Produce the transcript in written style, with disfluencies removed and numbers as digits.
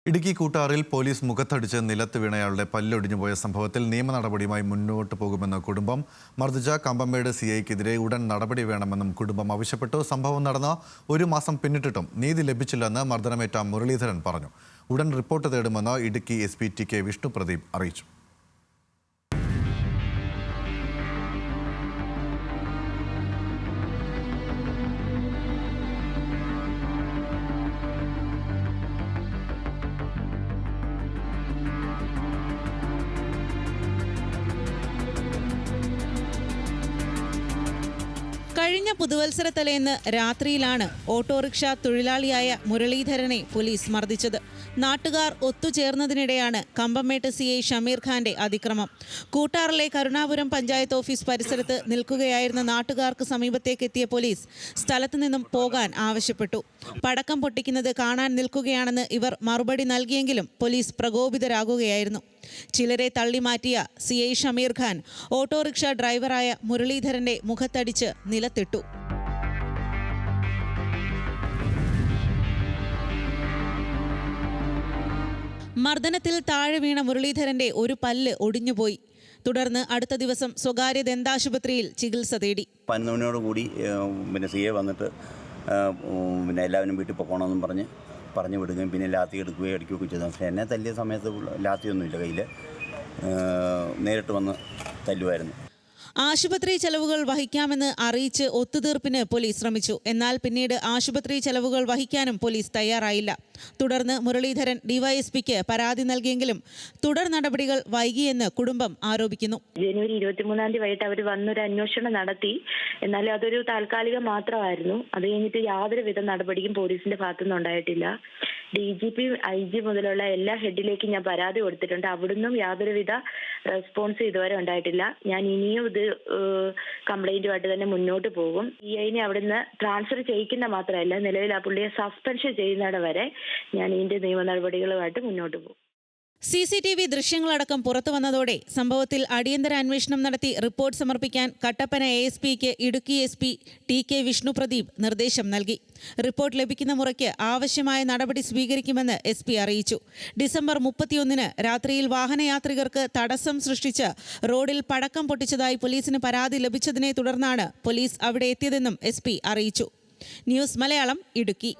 Idukki കൂട്ടാറിൽ police മുഖത്തടിച്ച് നിലത്ത് വീണയാളുടെ പല്ലൊടിഞ്ഞുപോയ സംഭവത്തിൽ നിയമ നടപടിയുമായി മുന്നോട്ട് പോകുമെന്ന് കുടുംബം. മർദ്ദിച്ച കമ്പമേട് സിഐക്കെതിരെ ഉടൻ നടപടി വേണമെന്നും കുടുംബം ആവശ്യപ്പെട്ടു. സംഭവം നടന്ന 1 മാസം പിന്നിട്ടിട്ടും നീതി ലഭിച്ചില്ലെന്ന് മർദ്ദനമേറ്റ മുരളീധരൻ പറഞ്ഞു. ഉടൻ റിപ്പോർട്ട് തേടുമെന്ന് ഇടുക്കി SP TK വിഷ്ണുപ്രദീപ് അറിയിച്ചു. കഴിഞ്ഞ പുതുവത്സര തലേന്ന് രാത്രിയിലാണ് ഓട്ടോറിക്ഷ തൊഴിലാളിയായ മുരളീധരനെ പോലീസ് മർദ്ദിച്ചത്. നാട്ടുകാർ ഒത്തുചേർന്നതിനിടെയാണ് കമ്പമേട്ട് CI ഷമീർ ഖാന്റെ അതിക്രമം. കൂട്ടാറിലെ കരുണാപുരം പഞ്ചായത്ത് ഓഫീസ് പരിസരത്ത് നിൽക്കുകയായിരുന്ന നാട്ടുകാർക്ക് സമീപത്തേക്ക് എത്തിയ പോലീസ് സ്ഥലത്തു നിന്നും പോകാൻ ആവശ്യപ്പെട്ടു. പടക്കം പൊട്ടിക്കുന്നത് കാണാൻ നിൽക്കുകയാണെന്ന് ഇവർ മറുപടി നൽകിയെങ്കിലും പോലീസ് പ്രകോപിതരാകുകയായിരുന്നു. ചിലരെ തള്ളിമാറ്റിയ CI ഷമീർ ഖാൻ ഓട്ടോറിക്ഷ ഡ്രൈവറായ മുരളീധരന്റെ മുഖത്തടിച്ച് നിലത്തിട്ടു. മർദ്ദനത്തിൽ താഴെ വീണ മുരളീധരന്റെ ഒരു പല്ല് ഒടിഞ്ഞുപോയി. തുടർന്ന് അടുത്ത ദിവസം സ്വകാര്യ ദന്താശുപത്രിയിൽ ചികിത്സ തേടി. 11 കൂടി CA വന്നിട്ട് എല്ലാവരും വീട്ടിൽ പോകണമെന്നും പറഞ്ഞു വിടുകയും പിന്നെ ലാത്തി എടുക്കുകയും അടിക്കുകയൊക്കെ ചെയ്തു. പക്ഷേ എന്നെ തല്ലിയ സമയത്ത് ലാത്തിയൊന്നുമില്ല കയ്യിൽ, നേരിട്ട് വന്ന് തല്ലുമായിരുന്നു. ആശുപത്രി ചെലവുകൾ വഹിക്കാമെന്ന് അറിയിച്ച് ഒത്തുതീർപ്പിന് പോലീസ് ശ്രമിച്ചു. എന്നാൽ പിന്നീട് ആശുപത്രി ചെലവുകൾ വഹിക്കാനും പോലീസ് തയ്യാറായില്ല. തുടർന്ന് മുരളീധരൻ DYSPക്ക് പരാതി നൽകിയെങ്കിലും തുടർ നടപടികൾ വൈകിയെന്ന് കുടുംബം ആരോപിക്കുന്നു. ജനുവരി 23-ാം തീയതി വൈകിട്ട് അവർ വന്നൊരു അന്വേഷണം നടത്തി. എന്നാൽ അതൊരു താൽക്കാലികം മാത്രമായിരുന്നു. അത് കഴിഞ്ഞിട്ട് യാതൊരുവിധ നടപടിയും പോലീസിന്റെ ഭാഗത്തുനിന്ന് ഉണ്ടായിട്ടില്ല. DGP IG മുതലുള്ള എല്ലാ ഹെഡിലേക്കും ഞാൻ പരാതി കൊടുത്തിട്ടുണ്ട്. അവിടുന്നും യാതൊരുവിധ റെസ്പോൺസ് ഇതുവരെ ഉണ്ടായിട്ടില്ല. ഞാൻ ഇനിയും ഇത് കംപ്ലൈന്റുമായിട്ട് തന്നെ മുന്നോട്ട് പോകും. CIനെ അവിടുന്ന് ട്രാൻസ്ഫർ ചെയ്യിക്കുന്ന മാത്രമല്ല, നിലവിൽ ആ പുള്ളിയെ സസ്പെൻഷൻ ചെയ്യുന്നിട വരെ ഞാൻ ഇതിന്റെ നിയമ നടപടികളുമായിട്ട് മുന്നോട്ട് പോകും. CCTV ദൃശ്യങ്ങളടക്കം പുറത്തു വന്നതോടെ സംഭവത്തിൽ അടിയന്തര അന്വേഷണം നടത്തി റിപ്പോർട്ട് സമർപ്പിക്കാൻ കട്ടപ്പന ASPക്ക് ഇടുക്കി SP TK വിഷ്ണുപ്രദീപ് നിർദ്ദേശം നൽകി. റിപ്പോർട്ട് ലഭിക്കുന്ന മുറയ്ക്ക് ആവശ്യമായ നടപടി സ്വീകരിക്കുമെന്ന് SP അറിയിച്ചു. ഡിസംബർ 31-ന് രാത്രിയിൽ വാഹനയാത്രികർക്ക് തടസ്സം സൃഷ്ടിച്ച് റോഡിൽ പടക്കം പൊട്ടിച്ചതായി പോലീസിന് പരാതി ലഭിച്ചതിനെ തുടർന്നാണ് പോലീസ് അവിടെ എത്തിയതെന്നും SP അറിയിച്ചു. ന്യൂസ് മലയാളം, ഇടുക്കി.